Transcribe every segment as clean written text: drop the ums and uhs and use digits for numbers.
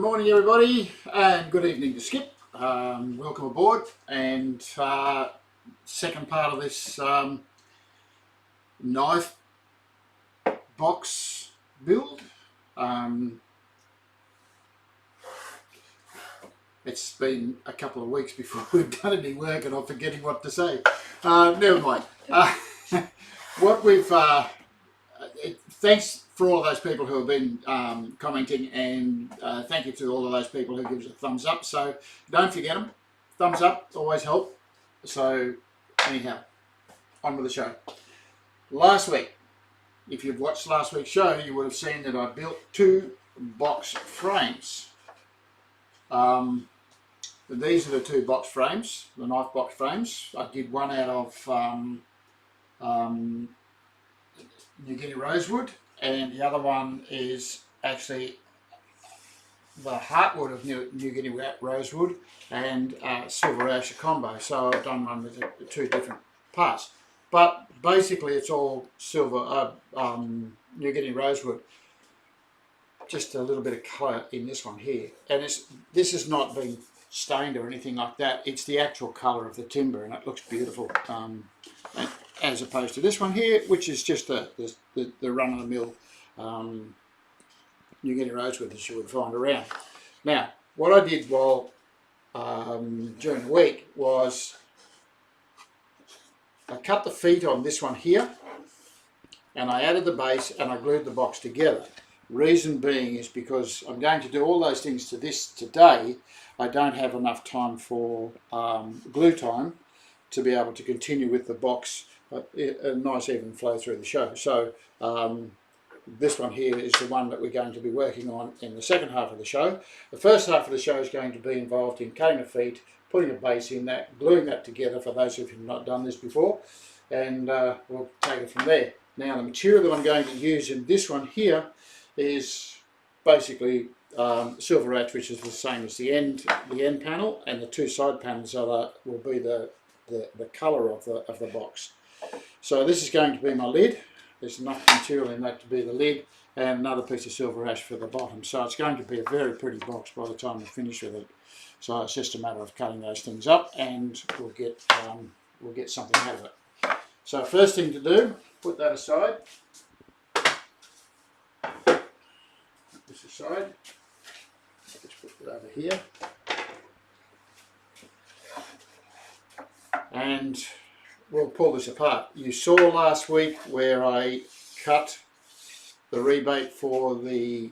morning everybody, and good evening to Skip. Welcome aboard, and second part of this knife box build. It's been a couple of weeks before we've done any work and I'm forgetting what to say. Never mind. What we've thanks for all of those people who have been commenting, and thank you to all of those people who give us a thumbs up. So don't forget them. Thumbs up always help. So anyhow, on with the show. Last week, if you've watched last week's show, you would have seen that I built two box frames. These are the two box frames, the knife box frames. I did one out of New Guinea rosewood, and the other one is actually the heartwood of New Guinea rosewood and silver ash combo. So I've done one with the two different parts, but basically it's all silver New Guinea rosewood. Just a little bit of colour in this one here, and this has not been stained or anything like that. It's the actual colour of the timber, and it looks beautiful. As opposed to this one here, which is just the run-of-the-mill New Guinea rosewood that you would find around. Now, what I did while during the week was I cut the feet on this one here, and I added the base, and I glued the box together. Reason being is because I'm going to do all those things to this today. I don't have enough time for glue time to be able to continue with the box a nice even flow through the show. So this one here is the one that we're going to be working on in the second half of the show. The first half of the show is going to be involved in cutting the feet, putting a base in that, gluing that together for those of you who have not done this before, and we'll take it from there. Now the material that I'm going to use in this one here is basically silver ash, which is the same as the end panel, and the two side panels will be the colour of the box. So this is going to be my lid. There's enough material in that to be the lid, and another piece of silver ash for the bottom. So it's going to be a very pretty box by the time we finish with it. So it's just a matter of cutting those things up, and we'll get something out of it. So first thing to do, put that aside. Put this aside. Just put it over here. And we'll pull this apart. You saw last week where I cut the rebate for the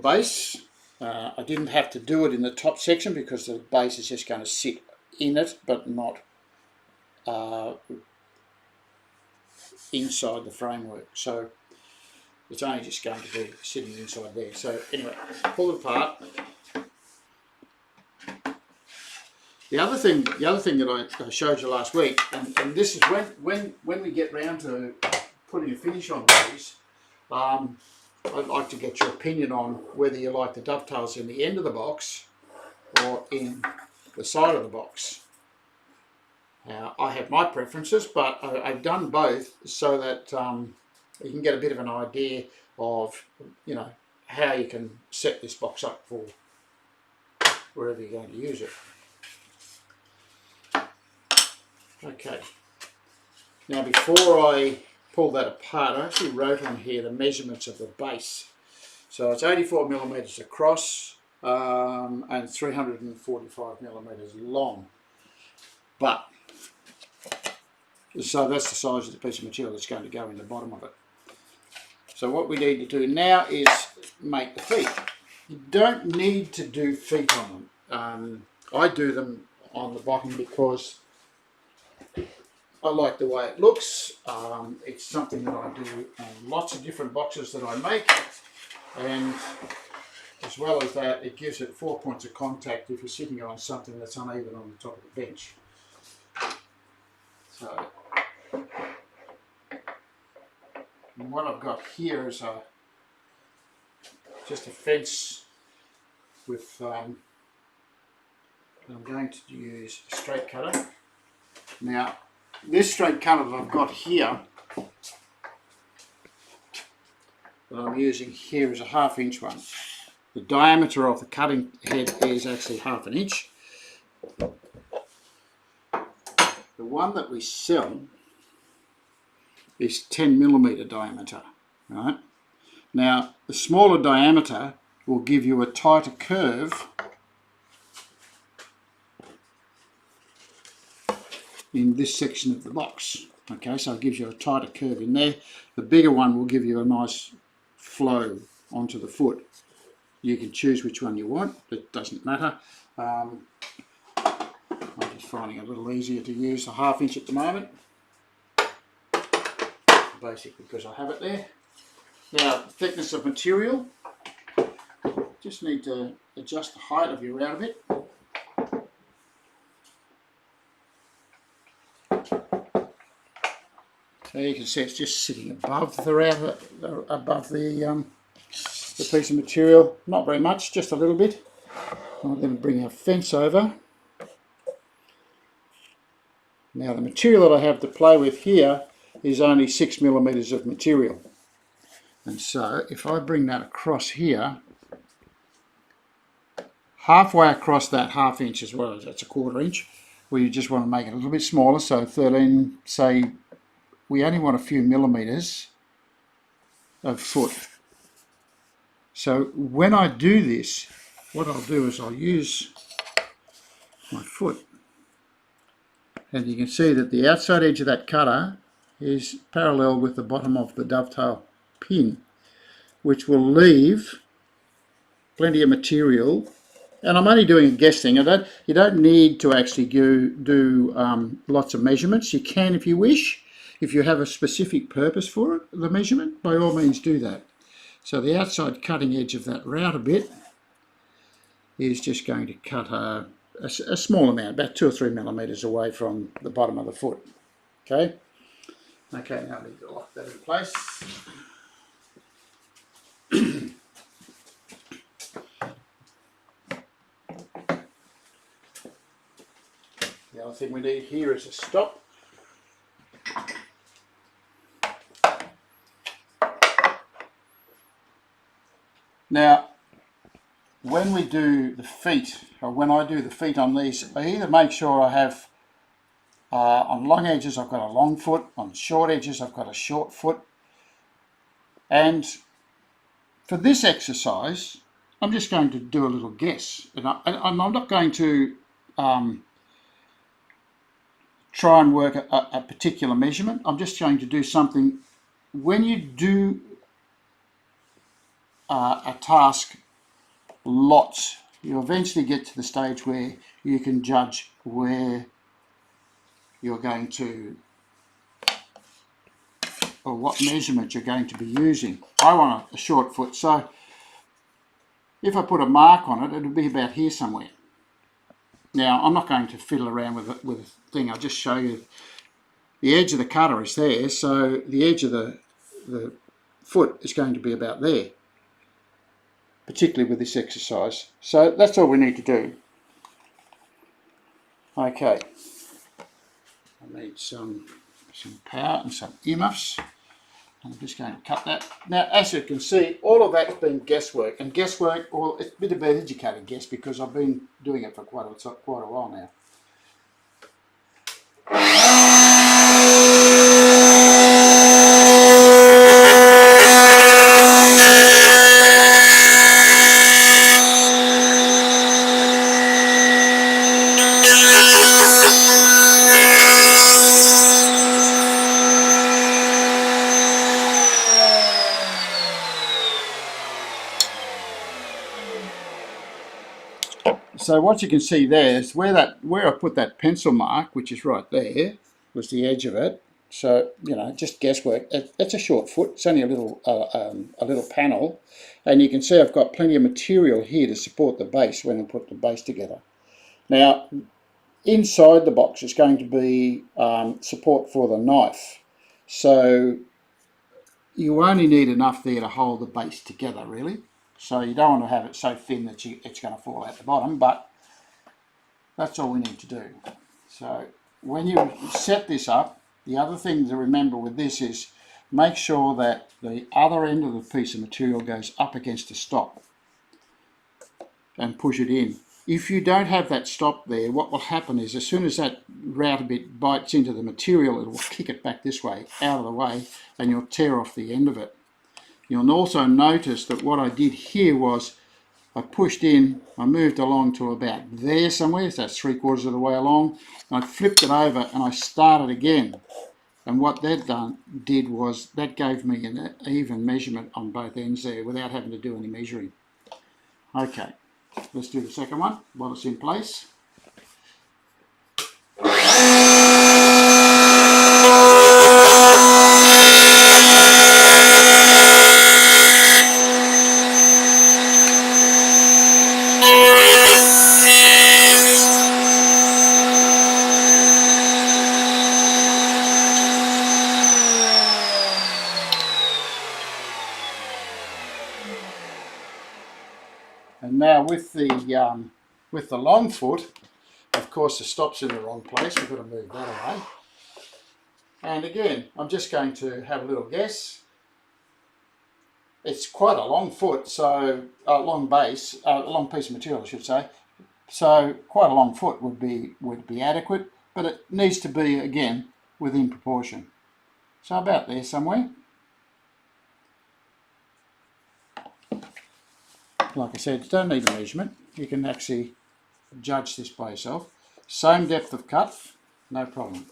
base. I didn't have to do it in the top section because the base is just going to sit in it, but not inside the framework. So it's only just going to be sitting inside there. So anyway, pull it apart. The other thing that I showed you last week, and this is when we get round to putting a finish on these, I'd like to get your opinion on whether you like the dovetails in the end of the box or in the side of the box. Now, I have my preferences, but I've done both so that you can get a bit of an idea of, you know, how you can set this box up for wherever you're going to use it. Okay, now before I pull that apart, I actually wrote on here the measurements of the base. So it's 84 millimeters across and 345 millimeters long. But, so that's the size of the piece of material that's going to go in the bottom of it. So what we need to do now is make the feet. You don't need to do feet on them. I do them on the bottom because I like the way it looks. It's something that I do on lots of different boxes that I make, and as well as that, it gives it 4 points of contact if you're sitting on something that's uneven on the top of the bench. So what I've got here is just a fence with I'm going to use a straight cutter. Now this straight cutter that I've got here that I'm using here is a 1/2 inch one. The diameter of the cutting head is actually 1/2 inch. The one that we sell is 10mm diameter, right? Now, the smaller diameter will give you a tighter curve in this section of the box. Okay, so it gives you a tighter curve in there. The bigger one will give you a nice flow onto the foot. You can choose which one you want, it doesn't matter. I'm just finding it a little easier to use the 1/2 inch at the moment, basically because I have it there. Now, thickness of material, just need to adjust the height of your route a bit. So you can see it's just sitting above the router, above the piece of material. Not very much, just a little bit. I'm going to bring our fence over. Now the material that I have to play with here is only 6mm of material. And so if I bring that across here, halfway across that 1/2 inch as well, that's a 1/4 inch, where you just want to make it a little bit smaller, so 13, say, we only want a few millimeters of foot. So when I do this, what I'll do is I'll use my foot, and you can see that the outside edge of that cutter is parallel with the bottom of the dovetail pin, which will leave plenty of material. And I'm only doing a guess thing. You don't need to actually do lots of measurements. You can if you wish. If you have a specific purpose for it, the measurement, by all means do that. So the outside cutting edge of that router bit is just going to cut a small amount, about 2 or 3 millimeters away from the bottom of the foot. Okay. Okay, now I need to lock that in place. The other thing we need here is a stop. Now, when we do the feet, or when I do the feet on these, I either make sure I have, on long edges I've got a long foot, on short edges I've got a short foot. And for this exercise, I'm just going to do a little guess. And I'm not going to try and work a particular measurement. I'm just going to do something. When you do a task lots, you eventually get to the stage where you can judge where you're going to, or what measurement you're going to be using. I want a short foot, so if I put a mark on it, it'll be about here somewhere. Now, I'm not going to fiddle around with a thing. I'll just show you the edge of the cutter is there, so the edge of the foot is going to be about there, particularly with this exercise. So that's all we need to do. Okay, I need some power and some earmuffs. I'm just going to cut that. Now, as you can see, all of that's been guesswork, and guesswork, well, it's a bit of an educated guess because I've been doing it for quite a while now. So what you can see there is where I put that pencil mark, which is right there, was the edge of it. So, you know, just guesswork. It's a short foot. It's only a little panel, and you can see I've got plenty of material here to support the base when I put the base together. Now, inside the box is going to be support for the knife. So you only need enough there to hold the base together, really. So you don't want to have it so thin that it's going to fall out the bottom, but that's all we need to do. So when you set this up, the other thing to remember with this is make sure that the other end of the piece of material goes up against the stop and push it in. If you don't have that stop there, what will happen is as soon as that router bit bites into the material, it will kick it back this way, out of the way, and you'll tear off the end of it. You'll also notice that what I did here was I pushed in, I moved along to about there somewhere, so that's 3/4 of the way along, and I flipped it over and I started again. And what that did was that gave me an even measurement on both ends there without having to do any measuring. Okay. Let's do the second one while it's in place. And now with the long foot, of course the stop's in the wrong place, we've got to move that away. And again, I'm just going to have a little guess. It's quite a long foot, so a long base, a long piece of material I should say. So quite a long foot would be adequate, but it needs to be again within proportion. So about there somewhere. Like I said, you don't need a measurement. You can actually judge this by yourself. Same depth of cut, no problem.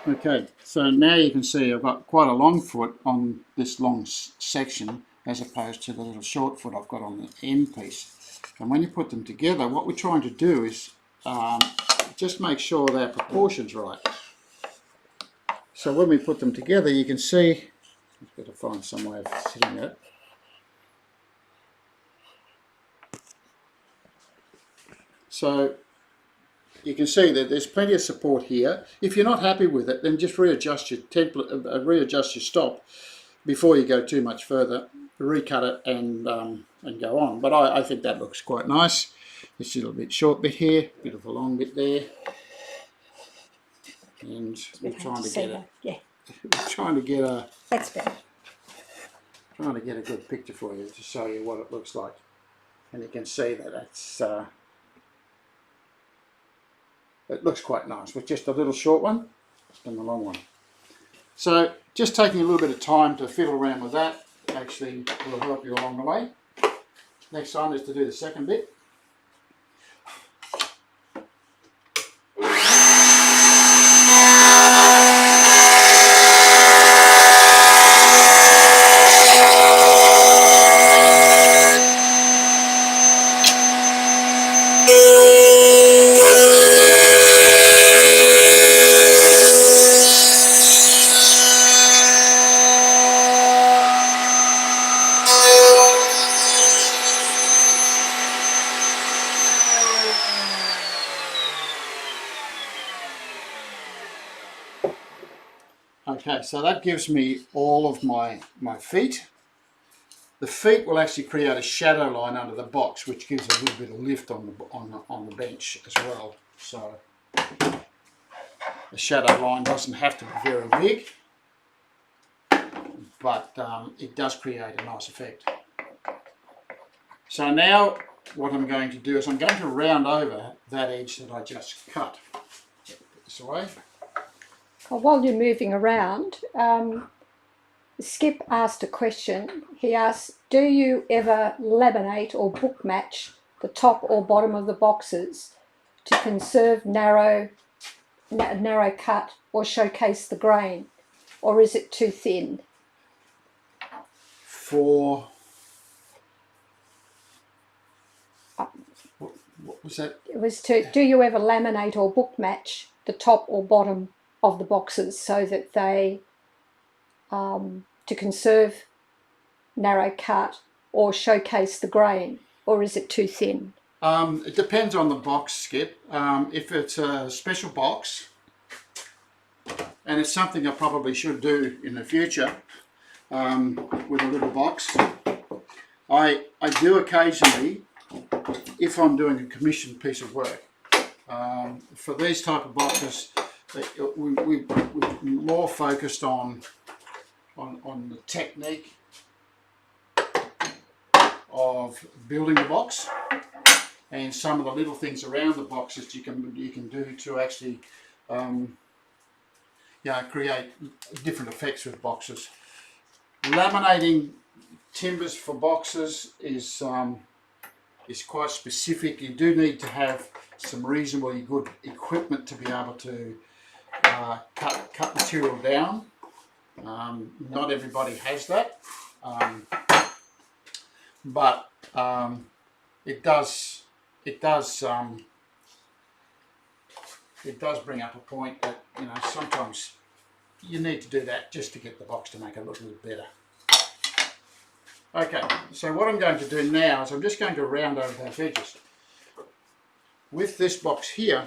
Okay, so now you can see I've got quite a long foot on this long section as opposed to the little short foot I've got on the end piece. And when you put them together, what we're trying to do is just make sure their proportions right. So when we put them together, you can see, I've got to find some way of sitting it. So you can see that there's plenty of support here. If you're not happy with it, then just readjust your template, readjust your stop before you go too much further. Recut it and go on. But I think that looks quite nice. This little bit short bit here, bit of a long bit there, and we're trying to get it. Yeah. We're trying to get a. That's better. Trying to get a good picture for you to show you what it looks like, and you can see that that's. It looks quite nice with just a little short one and the long one. So just taking a little bit of time to fiddle around with that actually will help you along the way. Next time is to do the second bit. Okay, so that gives me all of my feet. The feet will actually create a shadow line under the box, which gives a little bit of lift on the bench as well. So the shadow line doesn't have to be very big, but it does create a nice effect. So now what I'm going to do is I'm going to round over that edge that I just cut. Put this away. Well, while you're moving around, Skip asked a question. He asked, do you ever laminate or book match the top or bottom of the boxes to conserve narrow cut or showcase the grain, or is it too thin? What was that? It was to, do you ever laminate or book match the top or bottom of the boxes so that they, to conserve narrow cut or showcase the grain, or is it too thin? It depends on the box, Skip. If it's a special box, and it's something I probably should do in the future with a little box, I do occasionally, if I'm doing a commissioned piece of work. For these type of boxes, we're more focused on the technique of building the box and some of the little things around the box that you can do to actually create different effects with boxes. Laminating timbers for boxes is quite specific. You do need to have some reasonably good equipment to be able to cut material down. Not everybody has that, but it does bring up a point that, you know, sometimes you need to do that just to get the box to make it look a little better. Okay, so what I'm going to do now is I'm just going to round over those edges. With this box here,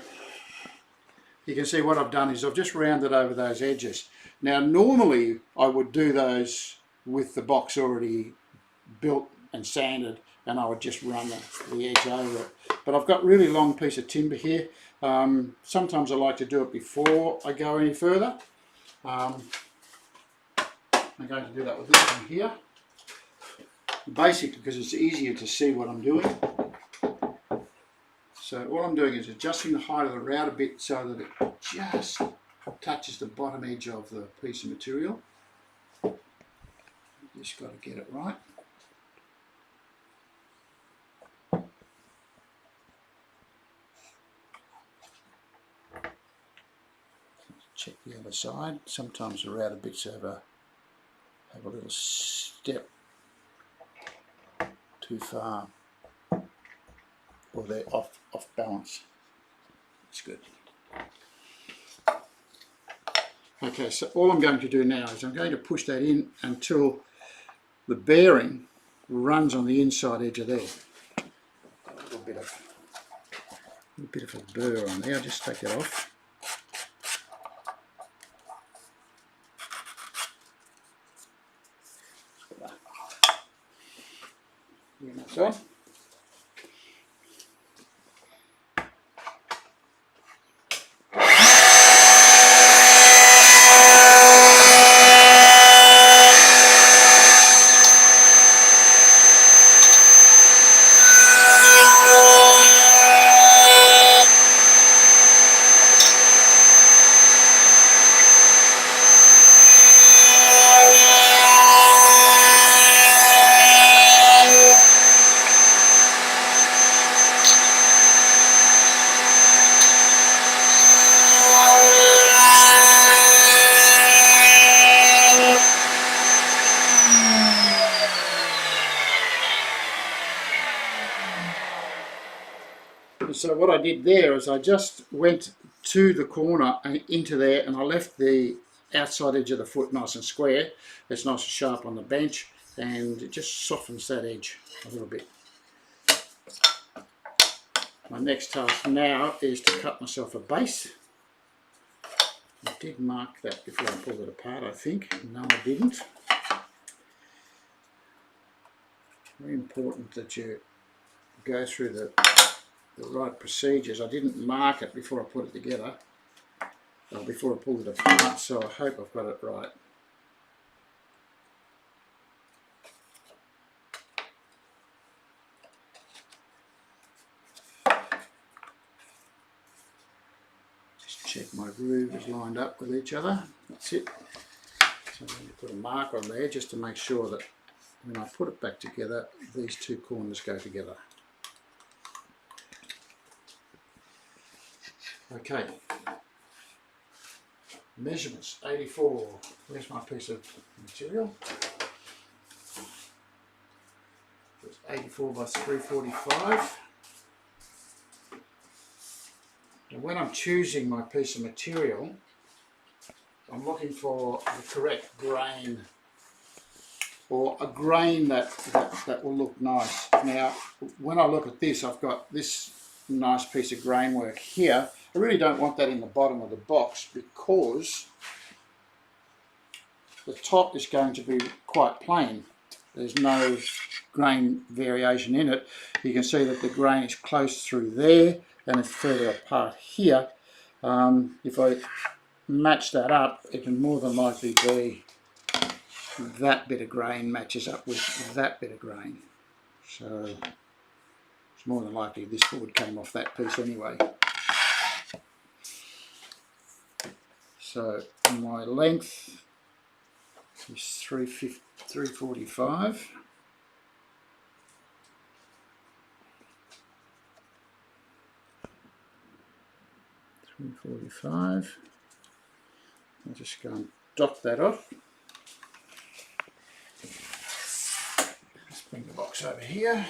you can see what I've done is I've just rounded over those edges. Now normally I would do those with the box already built and sanded, and I would just run the edge over it. But I've got a really long piece of timber here. Sometimes I like to do it before I go any further. I'm going to do that with this one here. Basically because it's easier to see what I'm doing. So all I'm doing is adjusting the height of the route a bit so that it just touches the bottom edge of the piece of material. Just got to get it right. Check the other side. Sometimes the router bits have a little step too far, or they're off balance. That's good. Okay, so all I'm going to do now is I'm going to push that in until the bearing runs on the inside edge of there. A little bit of a burr on there. I'll just take that off. So. So what I did there is I just went to the corner and into there, and I left the outside edge of the foot nice and square. It's nice and sharp on the bench, and it just softens that edge a little bit. My next task now is to cut myself a base. I did mark that before I pulled it apart, I think. No, I didn't. Very important that you go through the right procedures. I didn't mark it before I put it together, before I pulled it apart, so I hope I've got it right. Just check my groove is lined up with each other. That's it. So I'm going to put a mark on there just to make sure that when I put it back together, these two corners go together. Okay, measurements 84. Where's my piece of material? It's 84 by 345. And when I'm choosing my piece of material, I'm looking for the correct grain, or a grain that will look nice. Now, when I look at this, I've got this nice piece of grain work here. I really don't want that in the bottom of the box because the top is going to be quite plain. There's no grain variation in it. You can see that the grain is close through there and it's further apart here. If I match that up, it can more than likely be that bit of grain matches up with that bit of grain. So it's more than likely this board came off that piece anyway. So my length is 345. I'll just go and dot that off. Let's bring the box over here.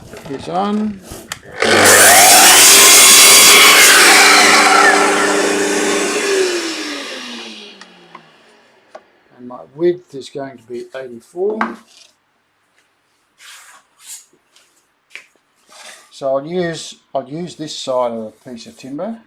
Put this on. And my width is going to be 84. So I'll use this side of a piece of timber.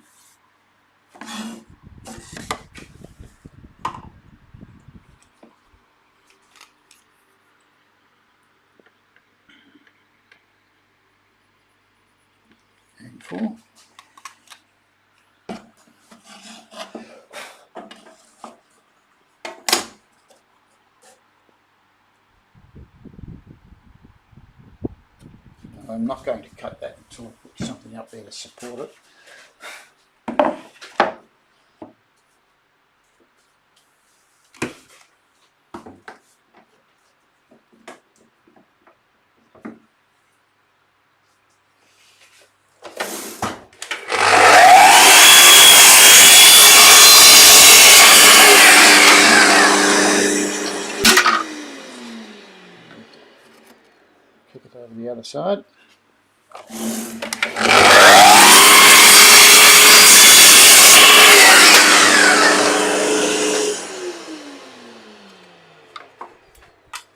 And 4. I'm not going to cut that until I put something up there to support it. Kick it over the other side.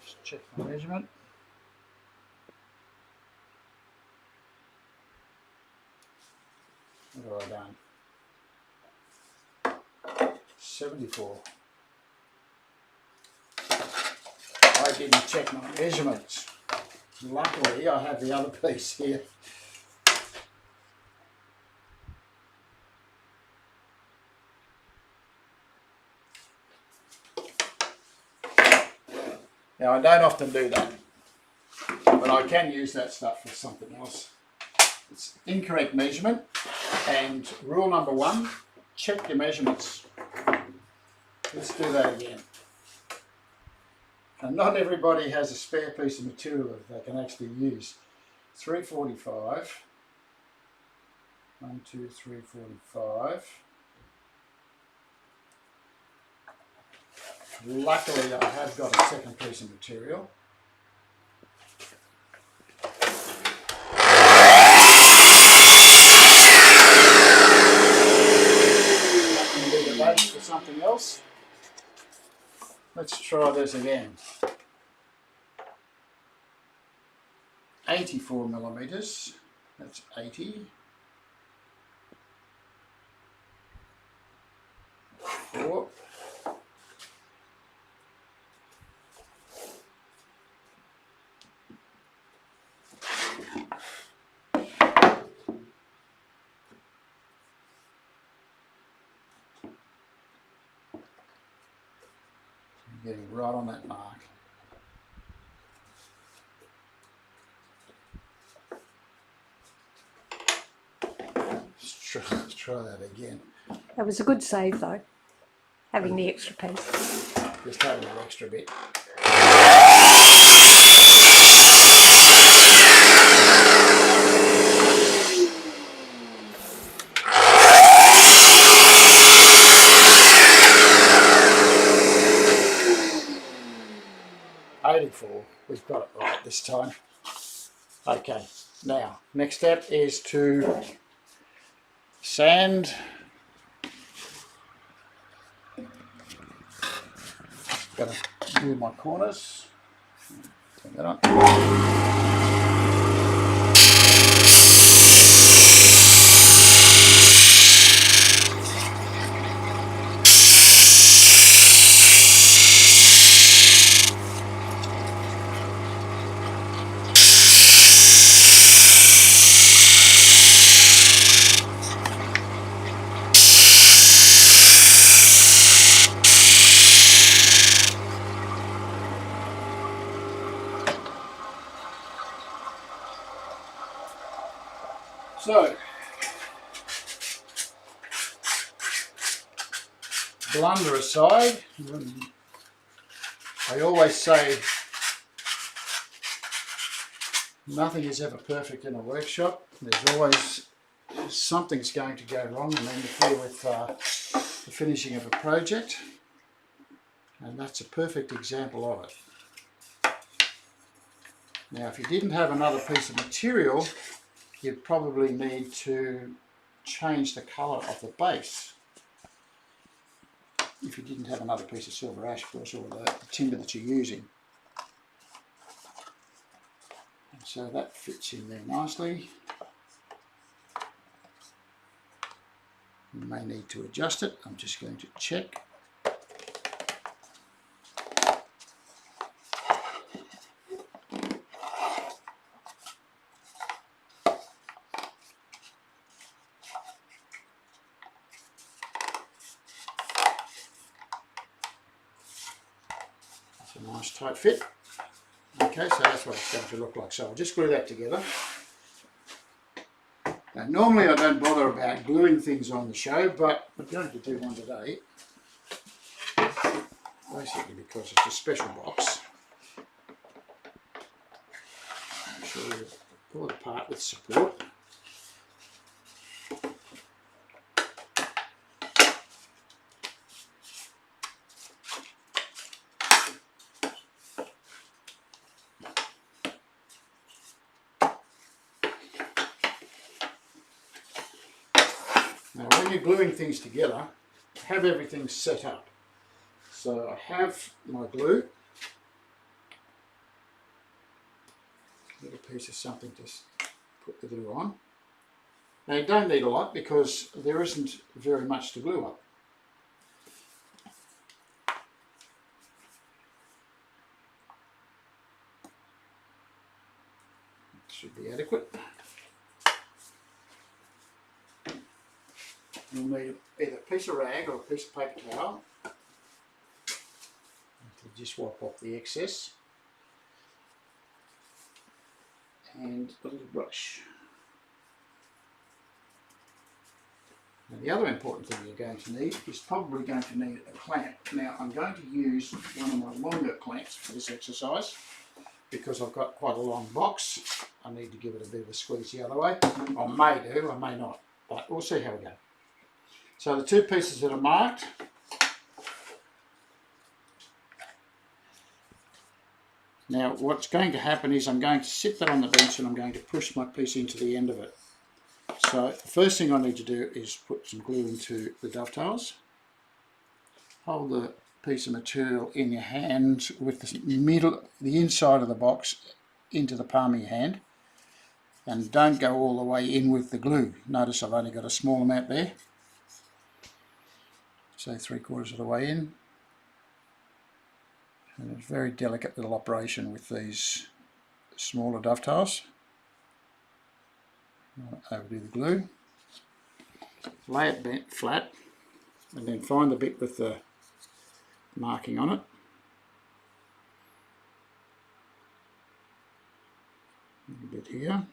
Just check my measurement. What have I done? 74. I didn't check my measurements. Luckily, I have the other piece here. Now, I don't often do that, but I can use that stuff for something else. It's incorrect measurement, and rule number 1, check your measurements. Let's do that again. And not everybody has a spare piece of material that they can actually use. 345. 1, 2, 3, 45. Luckily, I have got a second piece of material. That can be the base for something else. Let's try this again. 84 millimeters. That's 80. 4. Getting right on that mark. Let's try that again. That was a good save though, having the extra piece. Just having an extra bit. waiting for. We've got it right this time. Okay, now next step is to sand. Got to do my corners. Turn that on. So, blunder aside, I always say nothing is ever perfect in a workshop. There's always something's going to go wrong and interfere with the finishing of a project, and that's a perfect example of it. Now, if you didn't have another piece of material, you'd probably need to change the colour of the base. If you didn't have another piece of silver ash, of course, or the timber that you're using. And so that fits in there nicely. You may need to adjust it. I'm just going to check. That's a nice tight fit. Okay, so that's what it's going to look like. So I'll just glue that together. Now, normally I don't bother about gluing things on the show, but I'm going to do one today. Basically because it's a special box. I'm sure you pull it apart with support. Now, when you're gluing things together, have everything set up. So I have my glue, a little piece of something to put the glue on. Now, you don't need a lot because there isn't very much to glue up. Should be adequate. You'll need either a piece of rag or a piece of paper towel to just wipe off the excess, and a little brush. Now, the other important thing you're going to need is probably going to need a clamp. Now, I'm going to use one of my longer clamps for this exercise because I've got quite a long box. I need to give it a bit of a squeeze the other way. I may do, I may not, but we'll see how we go. So the two pieces that are marked, now what's going to happen is I'm going to sit that on the bench and I'm going to push my piece into the end of it. So the first thing I need to do is put some glue into the dovetails. Hold the piece of material in your hand with the inside of the box into the palm of your hand, and don't go all the way in with the glue. Notice I've only got a small amount there. Say 3/4 of the way in, and it's a very delicate little operation with these smaller dovetails. Overdo the glue, lay it bent flat, and then find the bit with the marking on it. A little bit here.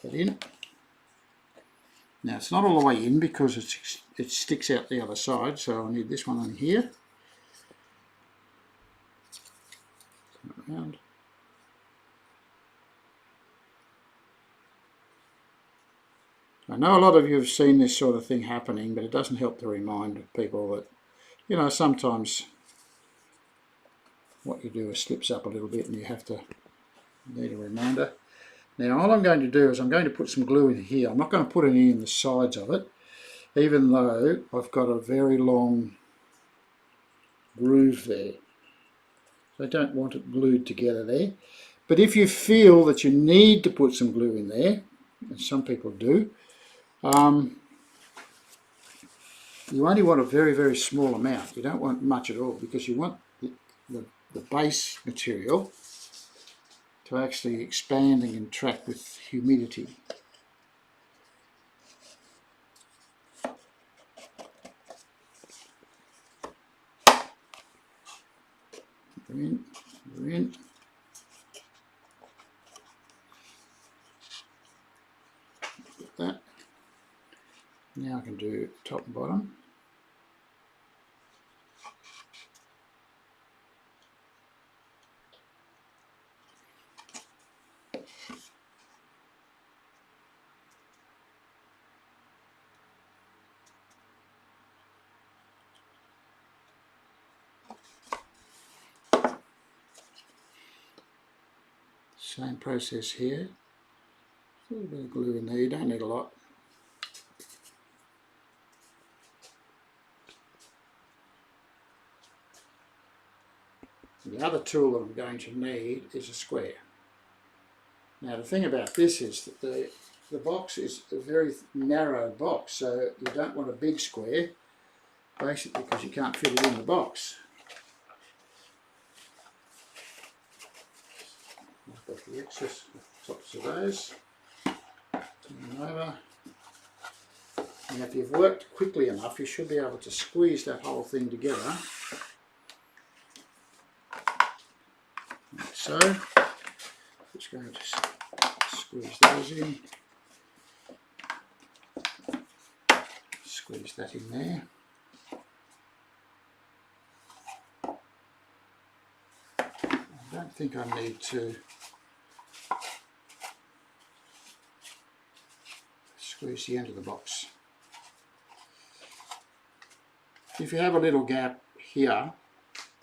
That in. Now it's not all the way in because it sticks out the other side, so I need this one on here. Turn it around. I know a lot of you have seen this sort of thing happening, but it doesn't help to remind people that, you know, sometimes what you do is slips up a little bit and you need a reminder. Now all I'm going to do is I'm going to put some glue in here. I'm not going to put any in the sides of it, even though I've got a very long groove there. So I don't want it glued together there. But if you feel that you need to put some glue in there, and some people do, you only want a very, very small amount. You don't want much at all, because you want the base material to actually expand and contract with humidity. We're in. Get that. Now I can do top and bottom. Same process here. A little bit of glue in there, you don't need a lot. The other tool that I'm going to need is a square. Now the thing about this is that the box is a very narrow box, so you don't want a big square, basically because you can't fit it in the box. I've got the excess tops of those. Turn them over. And if you've worked quickly enough, you should be able to squeeze that whole thing together. Like so. Just going to squeeze those in. Squeeze that in there. I don't think I need to squeeze the end of the box. If you have a little gap here,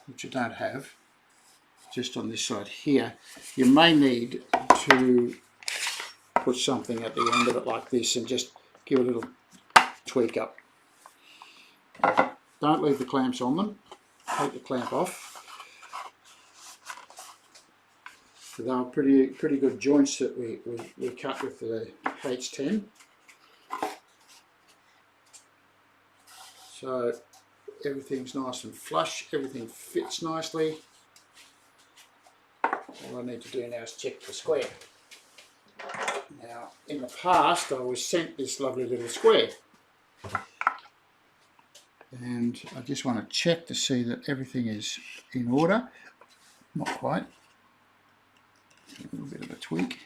which you don't have, just on this side here, you may need to put something at the end of it like this and just give a little tweak up. Don't leave the clamps on them. Take the clamp off. So they were pretty good joints that we cut with the H10. So everything's nice and flush, everything fits nicely. All I need to do now is check the square. Now, in the past, I was sent this lovely little square. And I just want to check to see that everything is in order. Not quite. A little bit of a tweak.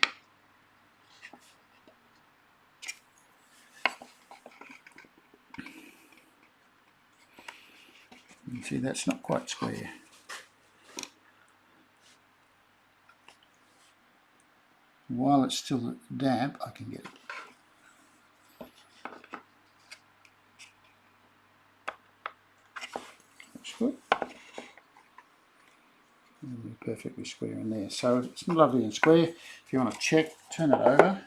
You see, that's not quite square. While it's still damp, I can get it. That's good. And we're perfectly square in there. So it's lovely and square. If you want to check, turn it over.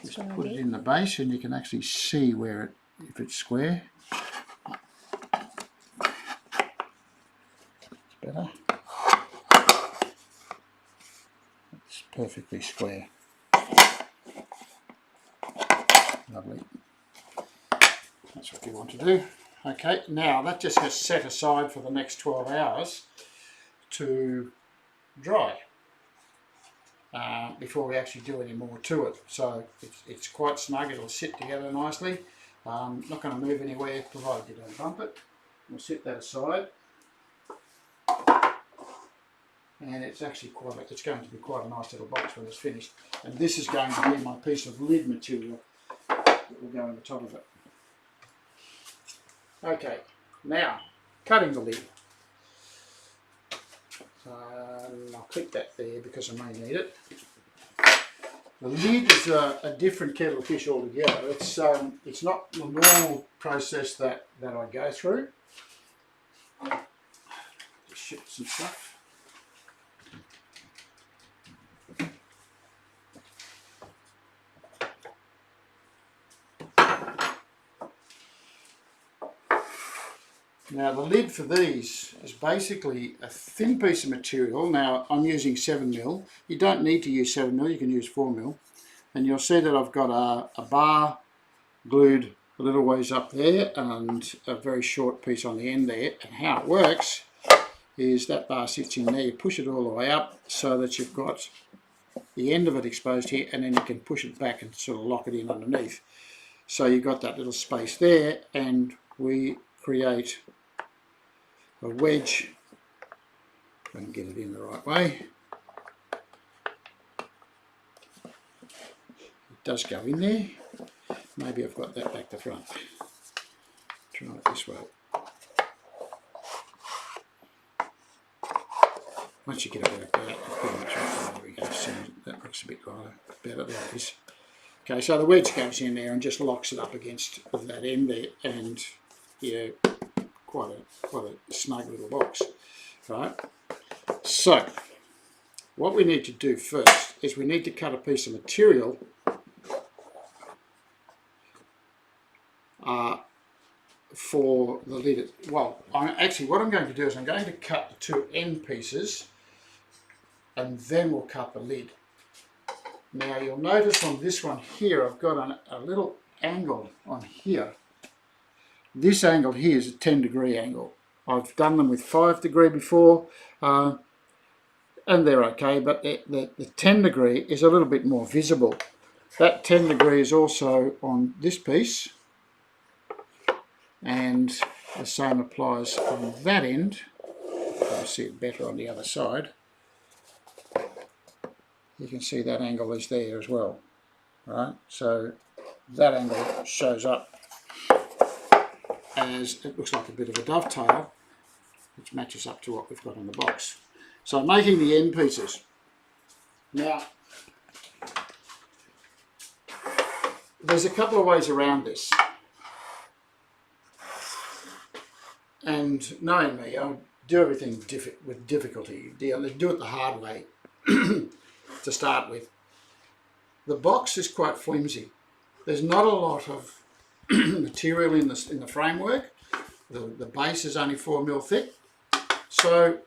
Just put it in the base and you can actually see where if it's square. It's better. It's perfectly square. Lovely. That's what you want to do. Okay, now that just gets set aside for the next 12 hours to dry before we actually do any more to it. So it's quite snug, it'll sit together nicely. Not going to move anywhere provided you don't bump it. We'll set that aside. And it's actually it's going to be quite a nice little box when it's finished. And this is going to be my piece of lid material that will go on the top of it. Okay, now cutting the lid. I'll click that there because I may need it. The lid is a different kettle of fish altogether. It's not the normal process that I go through. Just shift some stuff. Now the lid for these is basically a thin piece of material. Now I'm using 7mm. You don't need to use 7mm, you can use 4mm. And you'll see that I've got a bar glued a little ways up there and a very short piece on the end there. And how it works is that bar sits in there, you push it all the way up so that you've got the end of it exposed here, and then you can push it back and sort of lock it in underneath. So you've got that little space there, and we create a wedge. If I can get it in the right way. It does go in there. Maybe I've got that back to front. Try it this way. Once you get it like that, pretty much right. There we go. So that looks a bit better. There it is. Okay, so the wedge goes in there and just locks it up against that end there, and yeah, quite a snug little box, right? So what we need to do first is we need to cut a piece of material for the lid. Well, actually what I'm going to do is I'm going to cut the two end pieces and then we'll cut the lid. Now you'll notice on this one here I've got a little angle on here. This angle here is a 10-degree angle. I've done them with 5-degree before and they're okay, but the 10-degree is a little bit more visible. That 10-degree is also on this piece, and the same applies on that end. You'll see it better on the other side. You can see that angle is there as well, right? So that angle shows up as, it looks like a bit of a dovetail, which matches up to what we've got on the box. So I'm making the end pieces. Now, there's a couple of ways around this. And knowing me, I do everything with difficulty. Do it the hard way to start with. The box is quite flimsy. There's not a lot of material in the framework. The base is only 4mm thick. So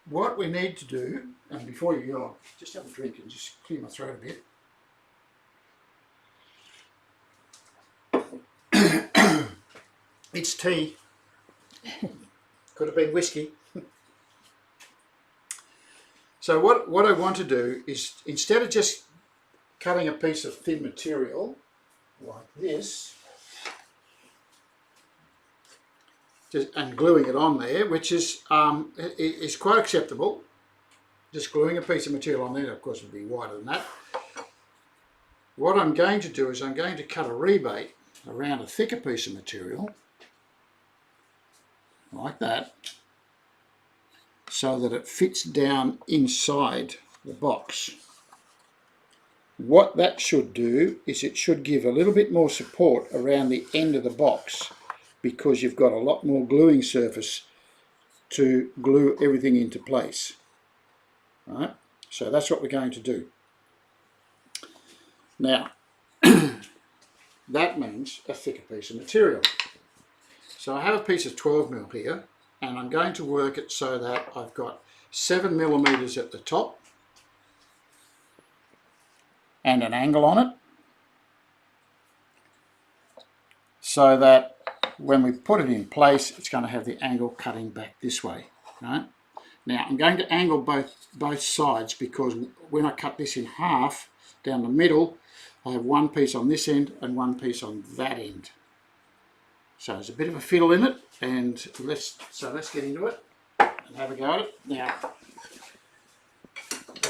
what we need to do, and before you go, just have a drink and just clear my throat a bit. It's tea. Could have been whiskey. So what I want to do is, instead of just cutting a piece of thin material like this and gluing it on there, which is quite acceptable, just gluing a piece of material on there, of course it would be wider than that. What I'm going to do is I'm going to cut a rebate around a thicker piece of material like that, so that it fits down inside the box. What that should do is it should give a little bit more support around the end of the box, because you've got a lot more gluing surface to glue everything into place. Right? So that's what we're going to do. Now, that means a thicker piece of material. So I have a piece of 12mm here, and I'm going to work it so that I've got 7mm at the top and an angle on it, so that when we put it in place it's going to have the angle cutting back this way. Right? Now I'm going to angle both sides, because when I cut this in half down the middle, I have one piece on this end and one piece on that end. So there's a bit of a fiddle in it, and let's get into it and have a go at it. Now,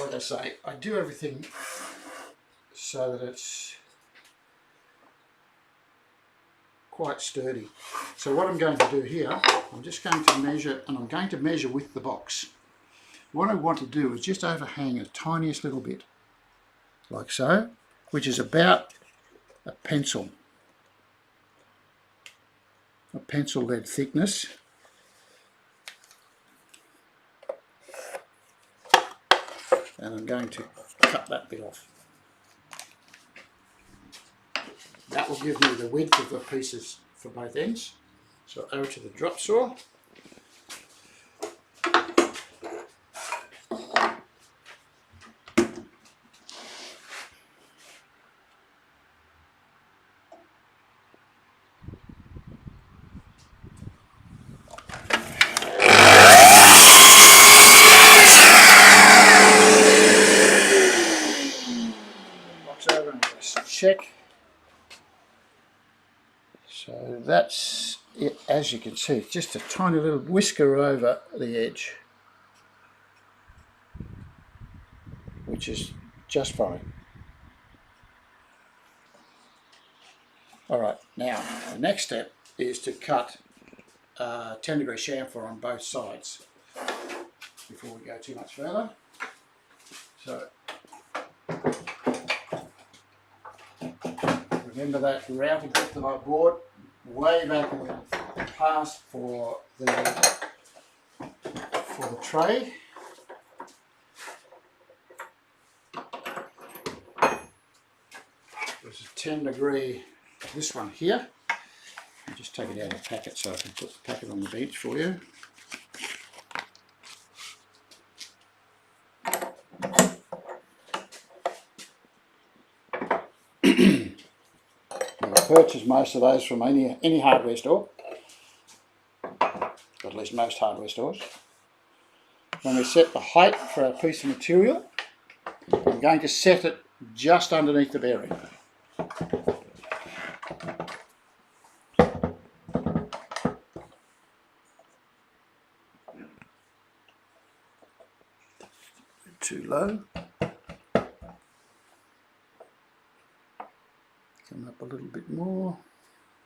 like I say, I do everything so that it's quite sturdy. So what I'm going to do here, I'm just going to measure, and I'm going to measure with the box. What I want to do is just overhang the tiniest little bit, like so, which is about a pencil lead thickness. And I'm going to cut that bit off. That will give me the width of the pieces for both ends. So over to the drop saw. Box over and just check. So that's it, as you can see, just a tiny little whisker over the edge, which is just fine. Alright, now the next step is to cut 10-degree chamfer on both sides before we go too much further. So remember that router bit that I bought way back in the past for the tray. There's a 10-degree, this one here. I'll just take it out of the packet so I can put the packet on the bench for you. Purchase most of those from any hardware store, at least most hardware stores. When we set the height for our piece of material, I'm going to set it just underneath the bearing. Too low. Come up a little bit more.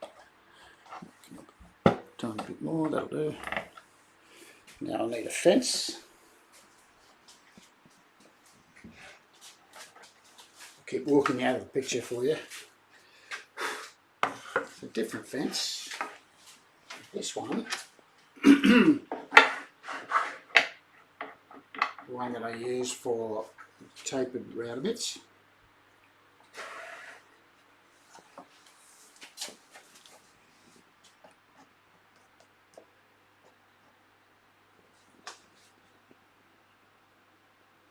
Come up a tiny bit more, that'll do. Now I'll need a fence. I'll keep walking out of the picture for you. It's a different fence. This one. The one that I use for tapered router bits.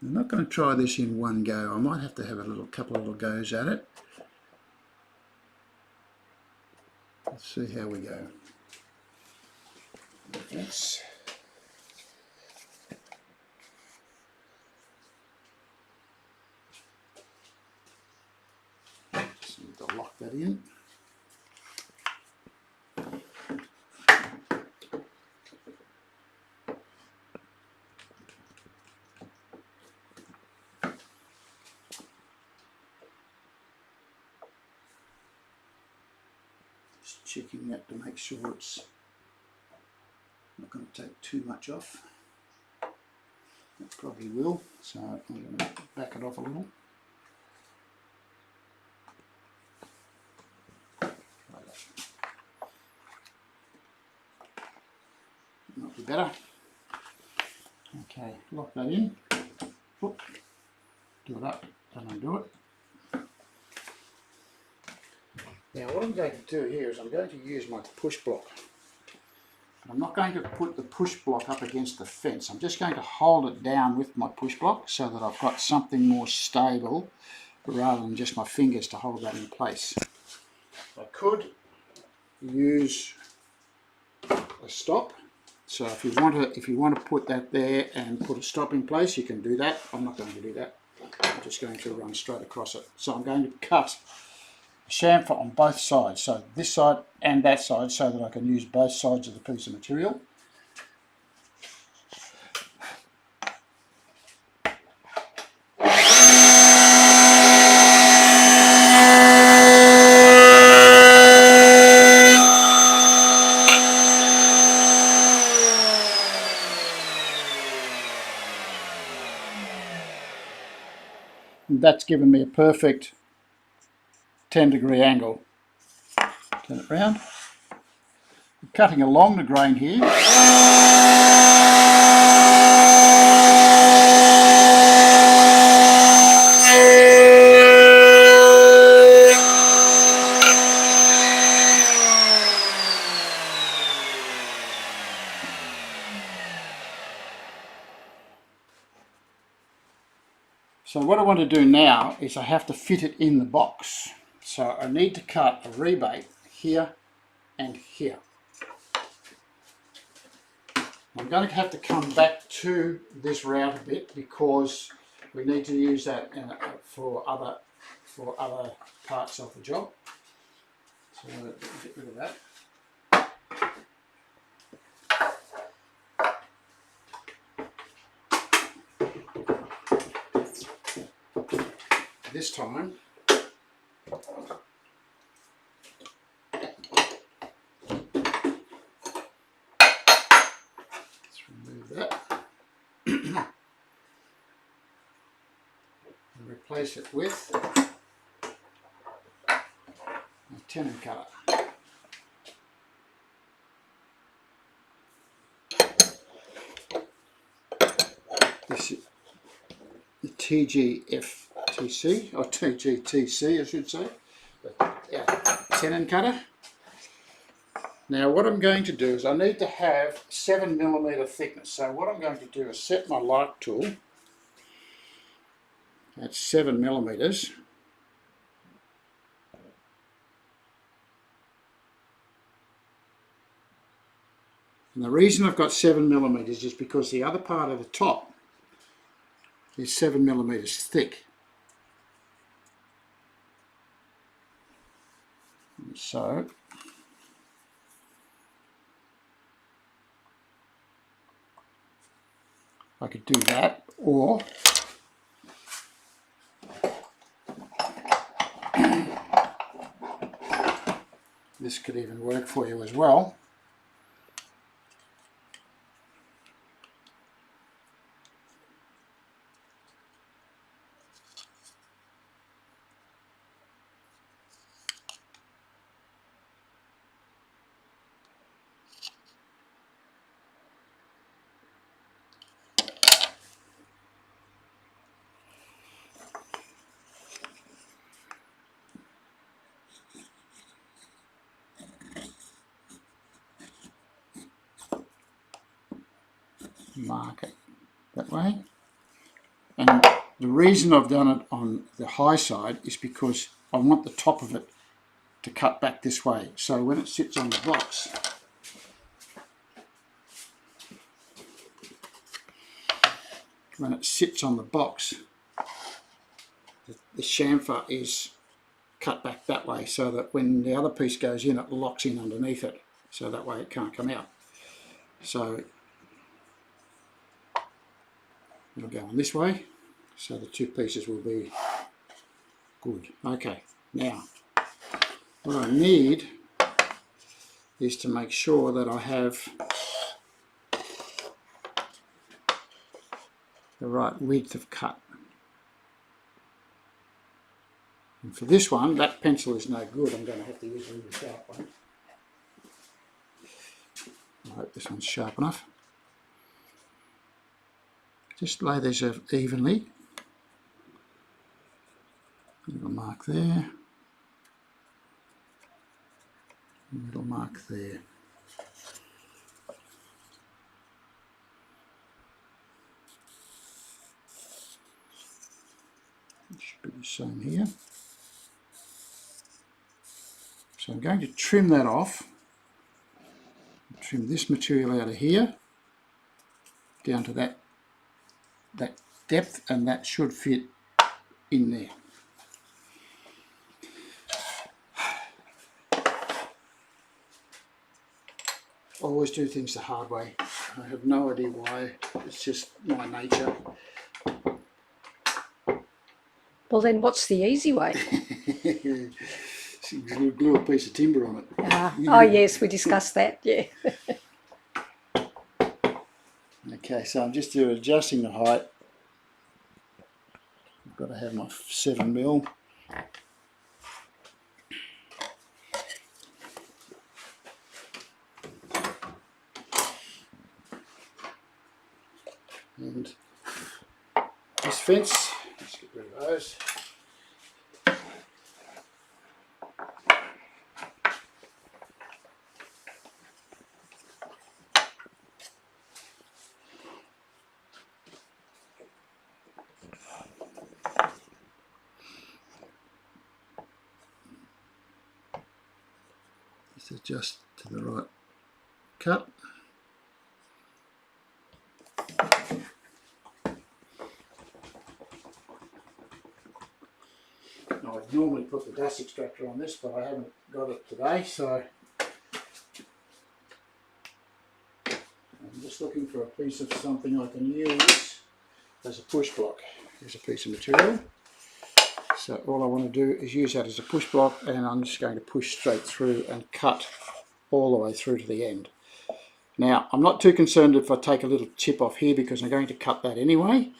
I'm not going to try this in one go. I might have to have a couple of little goes at it. Let's see how we go. Yes. Just need to lock that in. Checking that to make sure it's not going to take too much off. It probably will, so I'm going to back it off a little. Might be better. Okay, lock that in. Oop. Do it up, and undo it. Now what I'm going to do here is I'm going to use my push block. I'm not going to put the push block up against the fence. I'm just going to hold it down with my push block so that I've got something more stable rather than just my fingers to hold that in place. I could use a stop. So if you want to put that there and put a stop in place, you can do that. I'm not going to do that. I'm just going to run straight across it. So I'm going to cut chamfer on both sides, so this side and that side, so that I can use both sides of the piece of material. And that's given me a perfect 10-degree angle. Turn it round. I'm cutting along the grain here. So what I want to do now is I have to fit it in the box. So I need to cut a rebate here and here. I'm going to have to come back to this round a bit because we need to use that for other parts of the job. So I'm going to get rid of that. This time, let's remove that and replace it with a tenon cutter. This is the TGFTC, or TGTC I should say, but yeah, tenon cutter. Now what I'm going to do is I need to have 7mm thickness. So what I'm going to do is set my LARK tool at 7mm. And the reason I've got 7mm is because the other part of the top is 7mm thick. So I could do that, or this could even work for you as well. Mark it that way, and the reason I've done it on the high side is because I want the top of it to cut back this way, so when it sits on the box, the chamfer is cut back that way, so that when the other piece goes in, it locks in underneath it, so that way it can't come out. So it'll go on this way, so the two pieces will be good. Okay, now what I need is to make sure that I have the right width of cut. And for this one, that pencil is no good. I'm going to have to use a really sharp one. I hope this one's sharp enough. Just lay these out evenly. Little mark there. Little mark there. It should be the same here. So I'm going to trim that off. Trim this material out of here down to that depth, and that should fit in there. I always do things the hard way. I have no idea why. It's just my nature. Well, then what's the easy way? Glue a piece of timber on it. Oh yes, we discussed that, yeah. Okay, so I'm just adjusting the height. I've got to have my 7mm. this fence. Let's get rid of those. Just adjust to the right cut. I would normally put the dust extractor on this, but I haven't got it today, so I'm just looking for a piece of something I can use as a push block. Here's a piece of material. So all I want to do is use that as a push block, and I'm just going to push straight through and cut all the way through to the end. Now, I'm not too concerned if I take a little chip off here because I'm going to cut that anyway,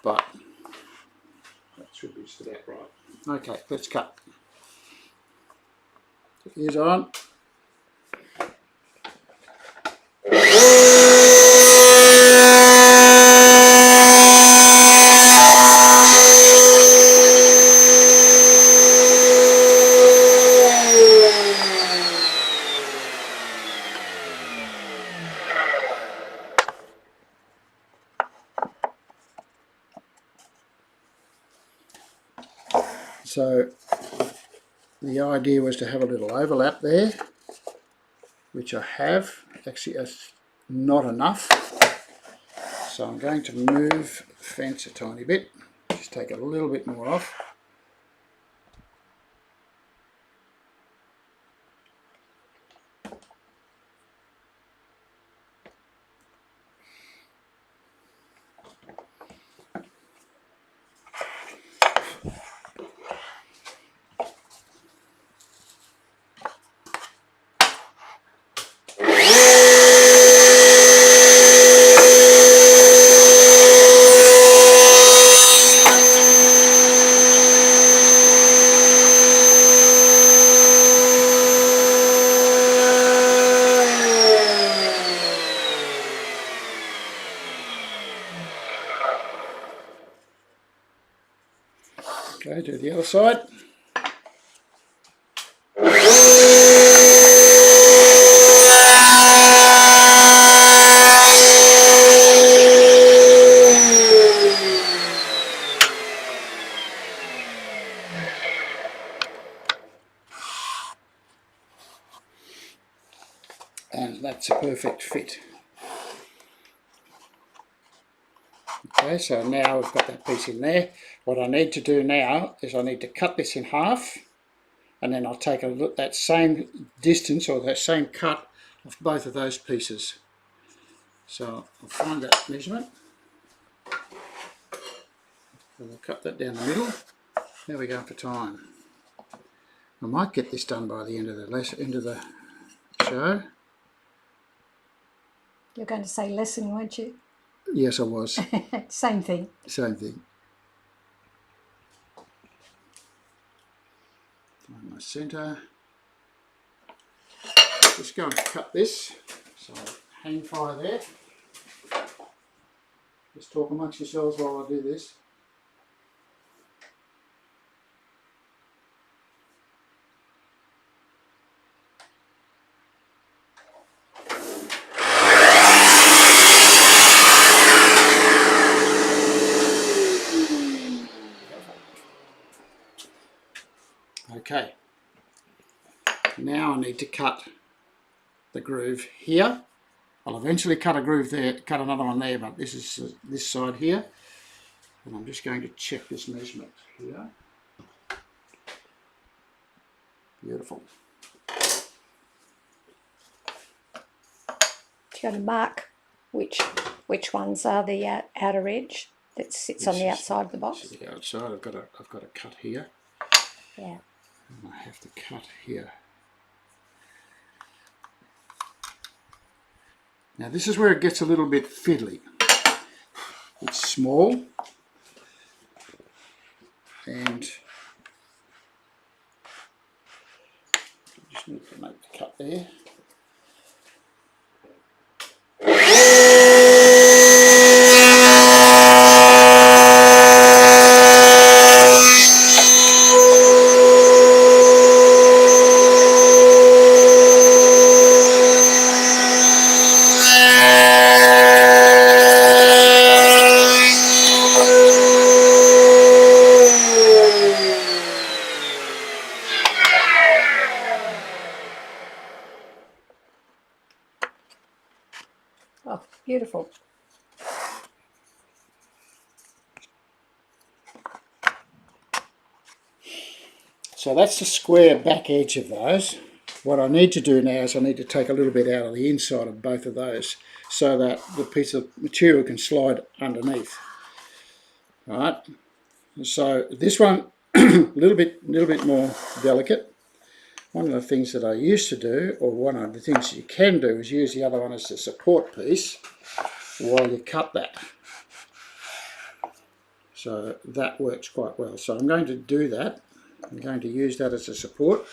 but that should be just about right. Okay, let's cut. Ears on. So the idea was to have a little overlap there, which I have. Actually, that's not enough. So I'm going to move the fence a tiny bit, just take a little bit more off. Okay, do the other side. And that's a perfect fit. Okay, so now we've got that piece in there. What I need to do now is I need to cut this in half, and then I'll take a look that same distance or that same cut of both of those pieces. So I'll find that measurement and we'll cut that down the middle. There we go for time. I might get this done by the end of the show. You're going to say lesson, weren't you? Yes, I was. Same thing. Same thing. Find my centre. Just going to cut this. So hang fire there. Just talk amongst yourselves while I do this. Okay, now I need to cut the groove here. I'll eventually cut a groove there, cut another one there, but this is this side here. And I'm just going to check this measurement here. Beautiful. You're going to mark which ones are the outer edge that sits on the outside of the box. The outside, I've got a cut here. Yeah. And I have to cut here. Now this is where it gets a little bit fiddly. It's small and just need to make the cut there. Beautiful. So that's the square back edge of those. What I need to do now is I need to take a little bit out of the inside of both of those so that the piece of material can slide underneath. All right. So this one, a little bit more delicate. One of the things that I used to do, or one of the things you can do, is use the other one as a support piece while you cut that. So that works quite well. So I'm going to do that. I'm going to use that as a support.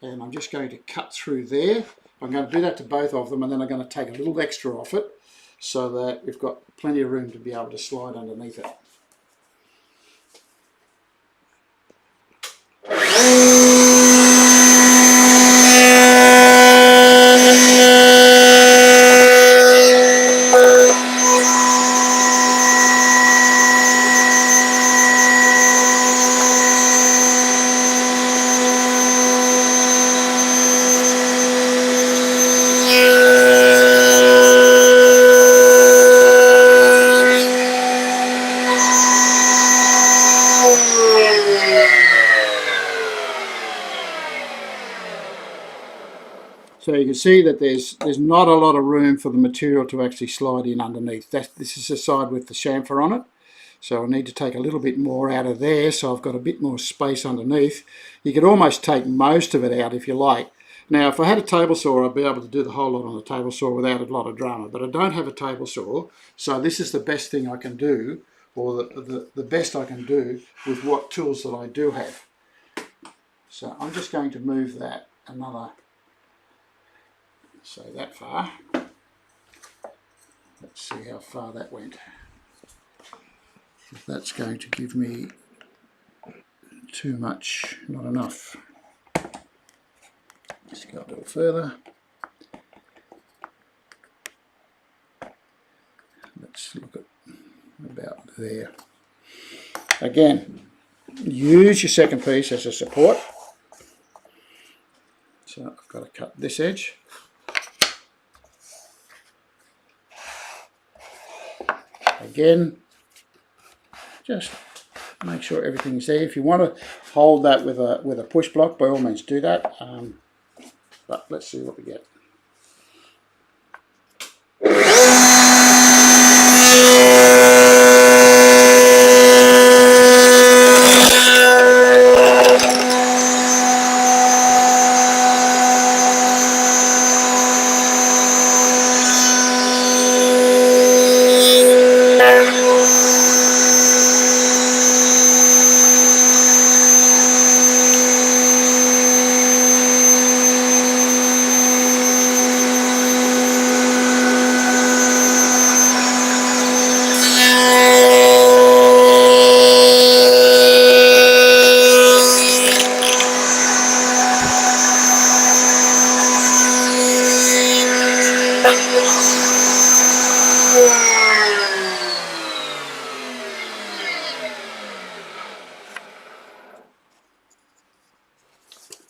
And I'm just going to cut through there. I'm going to do that to both of them, and then I'm going to take a little extra off it so that we've got plenty of room to be able to slide underneath it. So you can see that there's not a lot of room for the material to actually slide in underneath. This is the side with the chamfer on it. So I need to take a little bit more out of there so I've got a bit more space underneath. You could almost take most of it out if you like. Now if I had a table saw, I'd be able to do the whole lot on the table saw without a lot of drama, but I don't have a table saw, so this is the best thing I can do, or the best I can do with what tools that I do have. So I'm just going to move that another, so that far. Let's see how far that went. If that's going to give me too much, not enough. Let's go a little further. Let's look at about there. Again, use your second piece as a support. So I've got to cut this edge. Again, just make sure everything's there. If you want to hold that with a push block, by all means do that. But let's see what we get.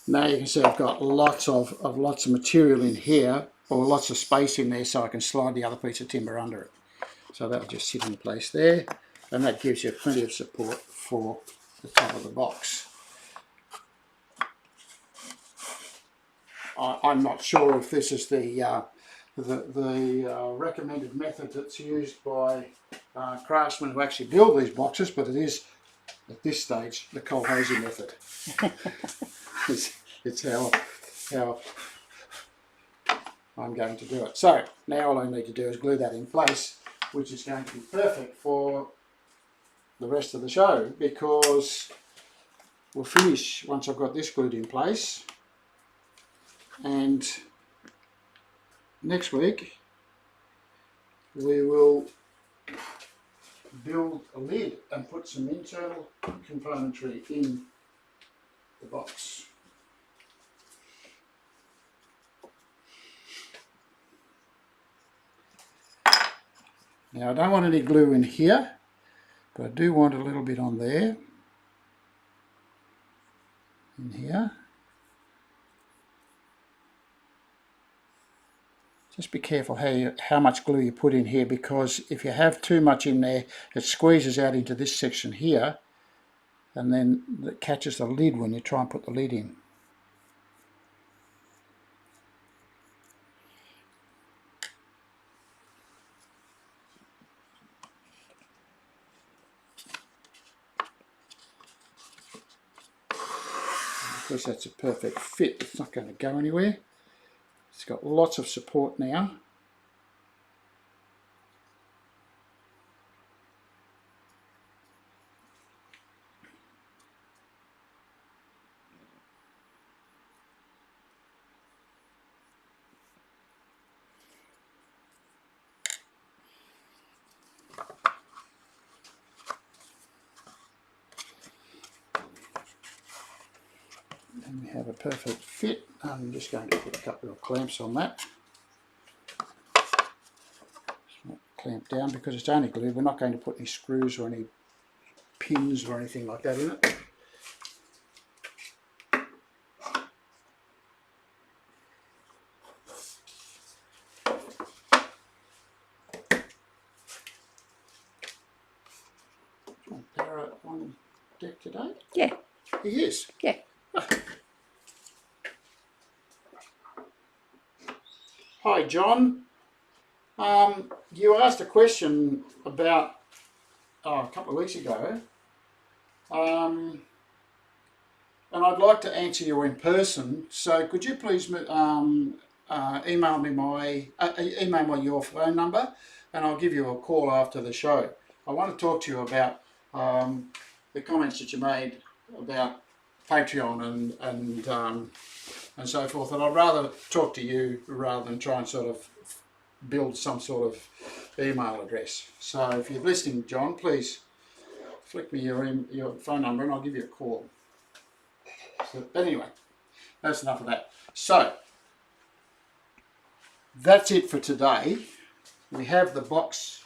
Now you can see I've got lots of material in here, or lots of space in there, so I can slide the other piece of timber under it. So that'll just sit in place there, and that gives you plenty of support for the top of the box. I'm not sure if this is the recommended method that's used by craftsmen who actually build these boxes, but it is, at this stage, the kolhozing method. It's how I'm going to do it. So now all I need to do is glue that in place, which is going to be perfect for the rest of the show, because we'll finish once I've got this glued in place, and next week we will build a lid and put some internal componentry in the box. Now I don't want any glue in here, but I do want a little bit on there, in here, just be careful how much glue you put in here, because if you have too much in there, it squeezes out into this section here, and then it catches the lid when you try and put the lid in. Because that's a perfect fit, it's not going to go anywhere. It's got lots of support now. And we have a perfect fit. I'm just going to put a couple of clamps on that. It's not clamped down because it's only glue. We're not going to put any screws or any pins or anything like that in it. John Parrott on deck today? Yeah. He is? Yeah. Hi John, you asked a question about a couple of weeks ago, and I'd like to answer you in person. So could you please email me your phone number, and I'll give you a call after the show. I want to talk to you about the comments that you made about Patreon and so forth, and I'd rather talk to you rather than try and sort of build some sort of email address. So if you're listening, John, please flick me your phone number and I'll give you a call. So anyway, that's enough of that. So that's it for today. We have the box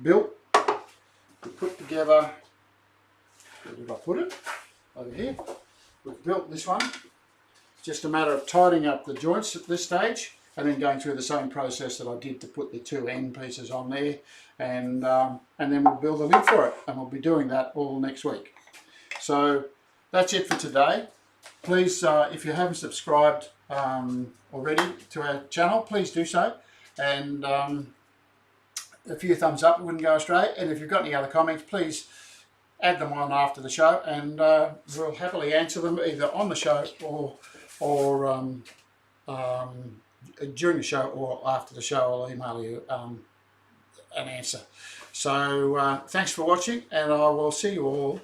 built, we put together. Where did I put it? Over here. We've built this one. It's just a matter of tidying up the joints at this stage and then going through the same process that I did to put the two end pieces on there, and then we'll build a lid for it, and we'll be doing that all next week. So that's it for today. Please, if you haven't subscribed already to our channel, please do so, and a few thumbs up wouldn't go astray, and if you've got any other comments, please add them on after the show, and we'll happily answer them either on the show or during the show or after the show. I'll email you an answer. So thanks for watching, and I will see you all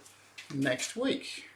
next week.